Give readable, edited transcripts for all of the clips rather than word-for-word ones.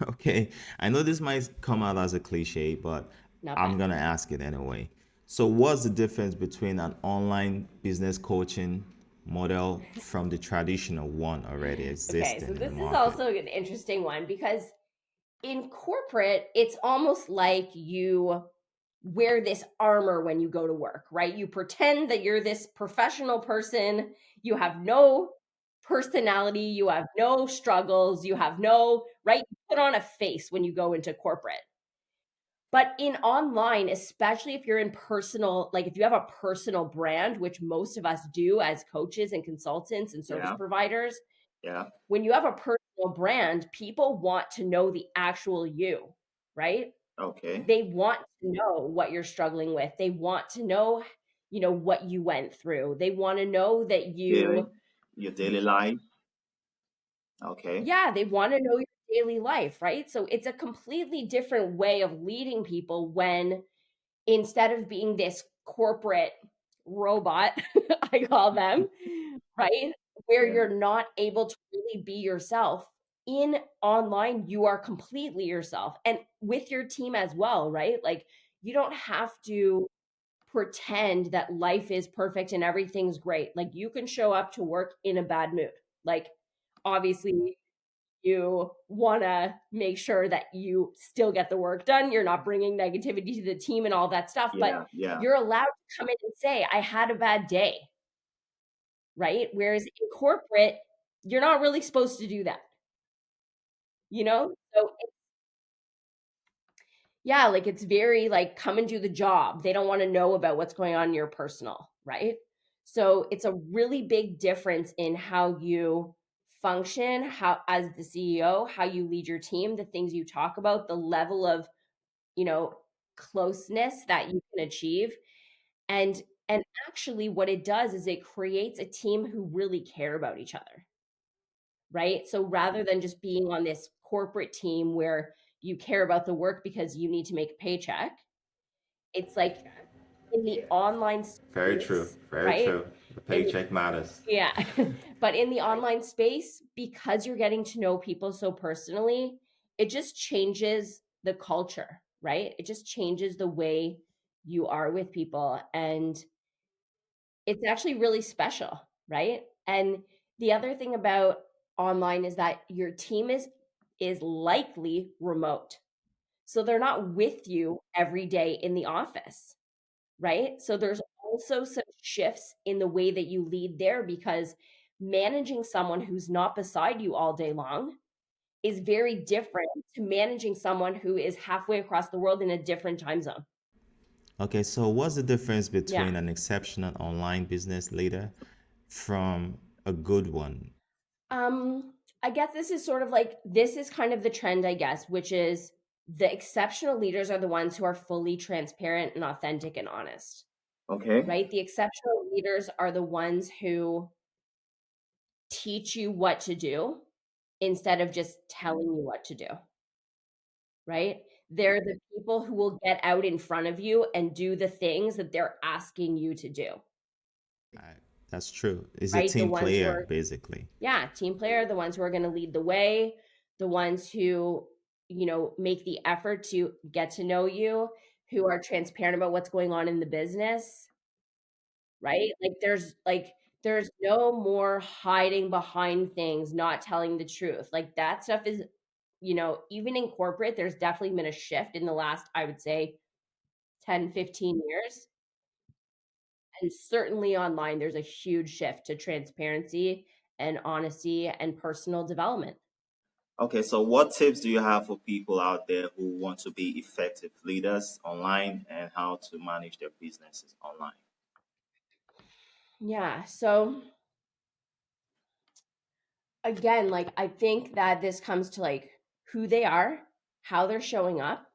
Okay, I know this might come out as a cliche, but Not I'm bad. gonna ask it anyway. So, what's the difference between an online business coaching model from the traditional one already Okay, existing so in the this is market? also an interesting one because in corporate, it's almost like you wear this armor when you go to work, right? You pretend that you're this professional person. You have no personality, you have no struggles, you have no, right? You put on a face when you go into corporate. But in online, especially if you're in personal, like if you have a personal brand, which most of us do as coaches and consultants and service Yeah, providers, yeah. when you have a personal brand, people want to know the actual you, right? Okay. They want to know what you're struggling with. They want to know, what you went through. They want to know that Daily, your daily life. Okay. yeah, they want to know your daily life, right? So it's a completely different way of leading people when instead of being this corporate robot, I call them, right? Where Yeah, you're not able to really be yourself. In online, you are completely yourself and with your team as well, right? Like you don't have to pretend that life is perfect and everything's great. Like you can show up to work in a bad mood. Like obviously you want to make sure that you still get the work done. You're not bringing negativity to the team and all that stuff, but yeah, yeah. you're allowed to come in and say, I had a bad day, right? Whereas in corporate, you're not really supposed to do that, you know? So yeah, like it's very like come and do the job. They don't want to know about what's going on in your personal, right? So it's a really big difference in how you function, how as the CEO, how you lead your team, the things you talk about, the level of, you know, closeness that you can achieve. And and actually what it does is it creates a team who really care about each other, right? So rather than just being on this corporate team where you care about the work because you need to make a paycheck, it's like in the online Very true. space, Very right? true. The In paycheck matters. yeah, but in the online space, because you're getting to know people so personally, it just changes the culture, right? It just changes the way you are with people, and it's actually really special, right? And the other thing about online is that your team is likely remote. So they're not with you every day in the office, right? So there's also some shifts in the way that you lead there because managing someone who's not beside you all day long is very different to managing someone who is halfway across the world in a different time zone. Okay, so what's the difference Yeah. between an exceptional online business leader from a good one? I guess this is sort of like this is kind of the trend, I guess, which is the exceptional leaders are the ones who are fully transparent and authentic and honest, Okay. right? The exceptional leaders are the ones who teach you what to do instead of just telling you what to do, right? They're the people who will get out in front of you and do the things that they're asking you to do, That's true. It's a right? The team ones who player, are, basically. yeah, team player, the ones who are going to lead the way, the ones who, make the effort to get to know you, who are transparent about what's going on in the business, right? There's no more hiding behind things, not telling the truth. Like that stuff is, even in corporate, there's definitely been a shift in the last, I would say, 10, 15 years. And certainly online, there's a huge shift to transparency and honesty and personal development. Okay, so what tips do you have for people out there who want to be effective leaders online and how to manage their businesses online? Yeah. So again, like I think that this comes to like who they are, how they're showing up,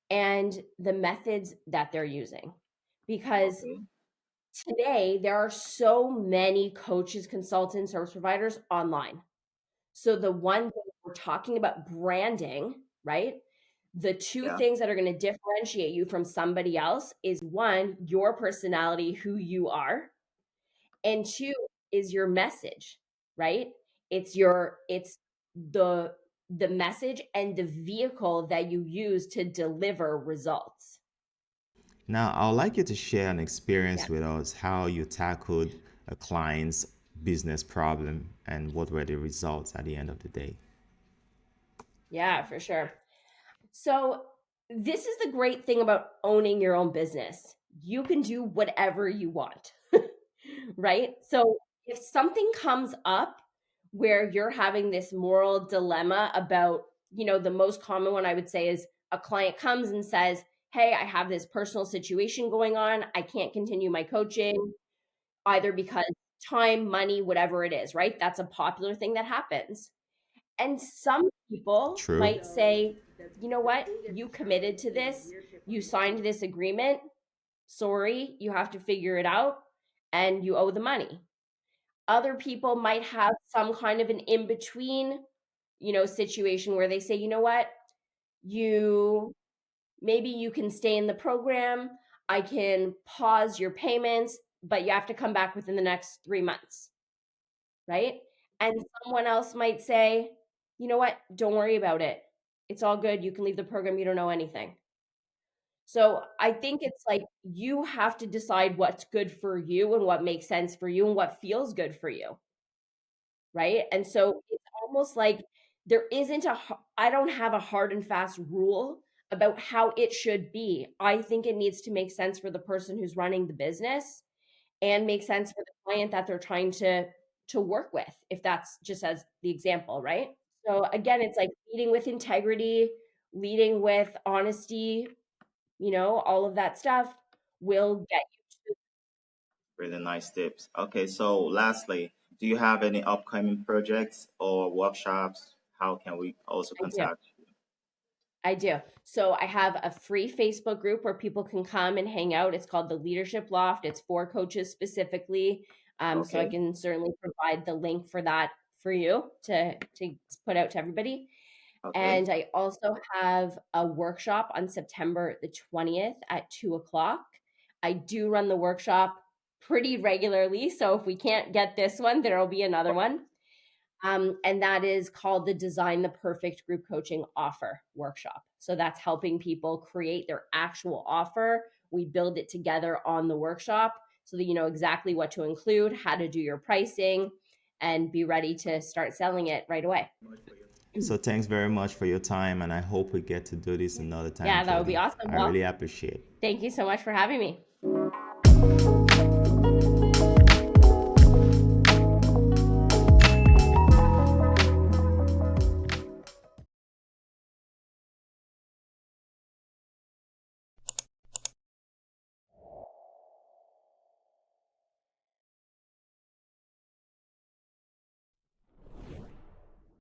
and the methods that they're using. Because Okay. today there are so many coaches, consultants, service providers online. So the one thing we're talking about branding, right? The two Yeah. things that are going to differentiate you from somebody else is one, your personality, who you are, and two is your message, right? It's the the message and the vehicle that you use to deliver results. Now, I would like you to share an Yeah. experience with us how you tackled a client's business problem and what were the results at the end of the day. Yeah, for sure. So, this is the great thing about owning your own business. You can do whatever you want, right? So, if something comes up where you're having this moral dilemma about, the most common one I would say is a client comes and says, "Hey, I have this personal situation going on. I can't continue my coaching either because time, money, whatever it is," right? That's a popular thing that happens. And some people True. might say, "You know what? You committed to this. You signed this agreement. Sorry, you have to figure it out and you owe the money." Other people might have some kind of an in between, situation where they say, "You know what? You maybe you can stay in the program. I can pause your payments, but you have to come back within the next 3 months." Right? And someone else might say, "You know what? Don't worry about it. It's all good. You can leave the program. You don't know anything." So I think it's like you have to decide what's good for you and what makes sense for you and what feels good for you. Right? And so it's almost like there isn't I don't have a hard and fast rule about how it should be. I think it needs to make sense for the person who's running the business and make sense for the client that they're trying to work with, if that's just as the example, right? So again, it's like leading with integrity, leading with honesty, all of that stuff will get you to. Really nice tips. Okay, so lastly, do you have any upcoming projects or workshops? How can we also I do. contact you? I do. So I have a free Facebook group where people can come and hang out. It's called the Leadership Loft. It's for coaches specifically. So I Okay, can certainly provide the link for that for you to put out to everybody. okay, And I also have a workshop on September the 20th at 2 o'clock. I do run the workshop pretty regularly. So if we can't get this one, there will be another one. And that is called the Design the Perfect Group Coaching Offer Workshop. So that's helping people create their actual offer. We build it together on the workshop so that you know exactly what to include, how to do your pricing, and be ready to start selling it right away. So thanks very much for your time, and I hope we get to do this another time, Yeah, that would be Jody. awesome. I Well, really appreciate it. thank you so much for having me.